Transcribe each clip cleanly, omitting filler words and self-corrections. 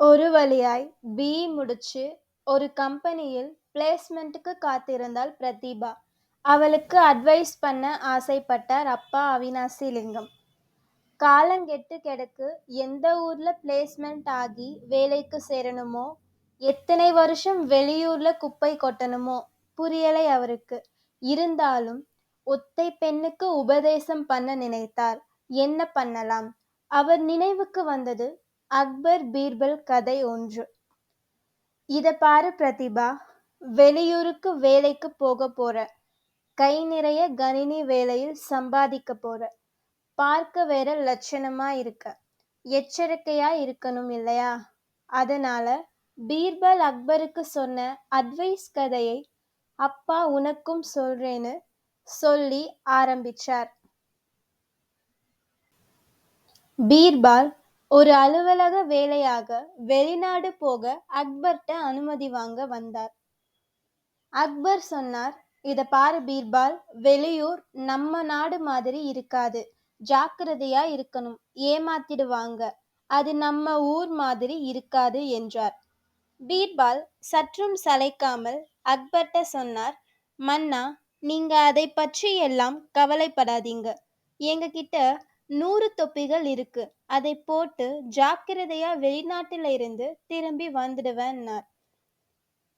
ஒரு வழியாய் பிஇ முடிச்சு ஒரு கம்பெனியில் பிளேஸ்மெண்ட்டுக்கு காத்திருந்தாள் பிரதீபா. அவளுக்கு அட்வைஸ் பண்ண ஆசைப்பட்டார் அப்பா அவினாசிலிங்கம். காலங்கெட்டு கிடக்கு, எந்த ஊர்ல பிளேஸ்மெண்ட் ஆகி வேலைக்கு சேரணுமோ, எத்தனை வருஷம் வெளியூர்ல குப்பை கொட்டணுமோ புரியலை அவருக்கு. இருந்தாலும் ஒத்தை பெண்ணுக்கு உபதேசம் பண்ண நினைத்தார். என்ன பண்ணலாம்? அவர் நினைவுக்கு வந்தது அக்பர் பீர்பல் கதை ஒன்று. இத பாரு பிரதிபா, வெளியூருக்கு வேலைக்கு போக போற, கை நிறைய கணினி வேலையில் சம்பாதிக்க போற, பார்க்க வேற லட்சணமா இருக்க, எச்சரிக்கையா இருக்கணும் இல்லையா? அதனால பீர்பல் அக்பருக்கு சொன்ன அட்வைஸ் கதையை அப்பா உனக்கும் சொல்றேன்னு சொல்லி ஆரம்பிச்சார். பீர்பால் ஒரு அலுவலக வேலையாக வெளிநாடு போக அக்பர்ட்ட அனுமதி வாங்க வந்தார். அக்பர் சொன்னார், இத பாரு பீர்பால், வெளியூர் நம்ம நாடு மாதிரி இருக்காது, ஜாக்கிரதையா இருக்கணும், ஏமாத்திடுவாங்க, அது நம்ம ஊர் மாதிரி இருக்காது என்றார். பீர்பால் சற்றும் சளைக்காமல் அக்பர்ட்ட சொன்னார், மன்னா, நீங்க அதை பற்றி எல்லாம் கவலைப்படாதீங்க, எங்க கிட்ட 100 தொப்பிகள் இருக்கு, அதை போட்டு ஜாக்கிரதையா வெளிநாட்டில இருந்து திரும்பி வந்துடுவேன்னார்.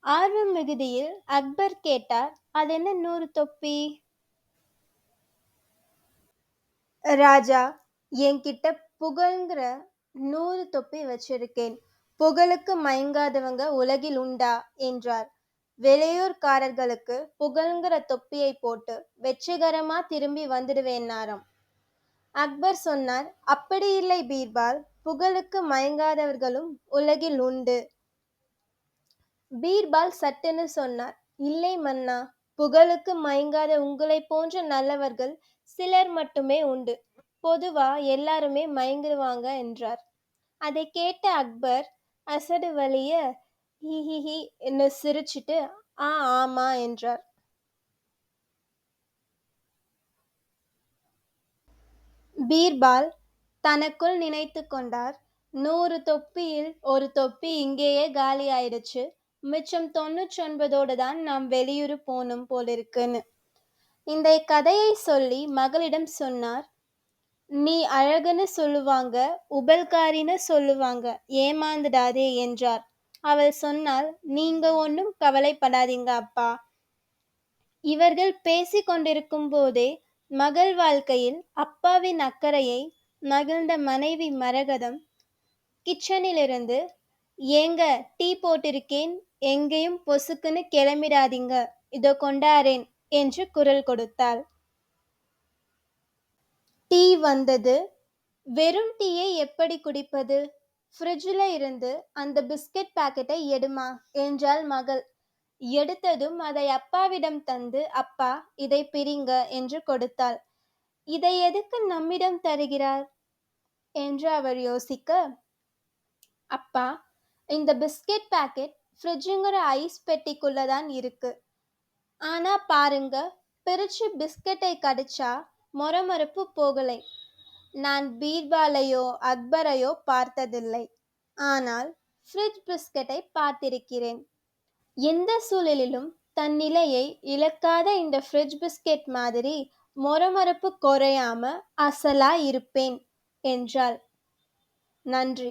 ஆர்வம் மிகுதியில் அக்பர் கேட்டார், அதென்ன 100 தொப்பி? ராஜா, என்கிட்ட புகழ்ங்கிற 100 தொப்பி வச்சிருக்கேன், புகழுக்கு மயங்காதவங்க உலகில் உண்டா என்றார். வெளியூர்காரர்களுக்கு புகழ்ங்கிற தொப்பியை போட்டு வெற்றிகரமா திரும்பி வந்துடுவேன்னாராம். அக்பர் சொன்னார், அப்படி இல்லை பீர்பால், புகழுக்கு மயங்காதவர்களும் உலகில் உண்டு. பீர்பால் சட்டுன்னு சொன்னார், இல்லை மன்னா, புகழுக்கு மயங்காத உங்களை போன்ற நல்லவர்கள் சிலர் மட்டுமே உண்டு, பொதுவா எல்லாருமே மயங்கிடுவாங்க என்றார். அதை கேட்ட அக்பர் அசடு வலிய ஹிஹிஹி என்று சிரிச்சிட்டு ஆமா என்றார். பீர்பால் தனக்குள் நினைத்து கொண்டார், 100 தொப்பியில் ஒரு தொப்பி இங்கேயே காலி ஆயிடுச்சு, மிச்சம் 99 தான் நாம் வெளியூர் போனோம் போலிருக்குன்னு. இந்த கதையை சொல்லி மகளிடம் சொன்னார், நீ அழகுன்னு சொல்லுவாங்க, உபல்காரின்னு சொல்லுவாங்க, ஏமாந்துடாதே என்றார். அவள் சொன்னாள், நீங்க ஒன்றும் கவலைப்படாதீங்க அப்பா. இவர்கள் பேசிக் கொண்டிருக்கும் போதே மகள் வாழ்க்கையில் அப்பாவின் அக்கறையை மகிழ்ந்த மனைவி மரகதம் கிச்சனிலிருந்து, ஏங்க டீ போட்டிருக்கேன், எங்கேயும் பொசுக்குன்னு கிளம்பிடாதீங்க, இதோ கொண்டாரேன் என்று குரல் கொடுத்தாள். டீ வந்தது. வெறும் டீயை எப்படி குடிப்பது? ஃப்ரிட்ஜில் இருந்து அந்த பிஸ்கட் பாக்கெட்டை எடுமா என்றாள் மகள். எடுத்ததும் அதை அப்பாவிடம் தந்து, அப்பா, இதை பிரிங்க என்று கொடுத்தாள். இதை எதுக்கு நம்மிடம் தருகிறார் என்று அவர் யோசிக்க, அப்பா, இந்த பிஸ்கட் பாக்கெட் ஃப்ரிட்ஜுங்கிற ஐஸ் பெட்டிக்குள்ளதான் இருக்கு. ஆனா பாருங்க, பிரிச்சு பிஸ்கட்டை கடிச்சா மொரமொரப்பு போகலை. நான் பீர்பாலையோ அக்பரையோ பார்த்ததில்லை, ஆனால் ஃப்ரிட்ஜ் பிஸ்கட்டை பார்த்திருக்கிறேன். எந்த சூழலிலும் தன் நிலையை இழக்காத இந்த ஃப்ரிட்ஜ் பிஸ்கெட் மாதிரி மொரமொரப்பு குறையாம அசலா இருப்பேன் என்றாள். நன்றி.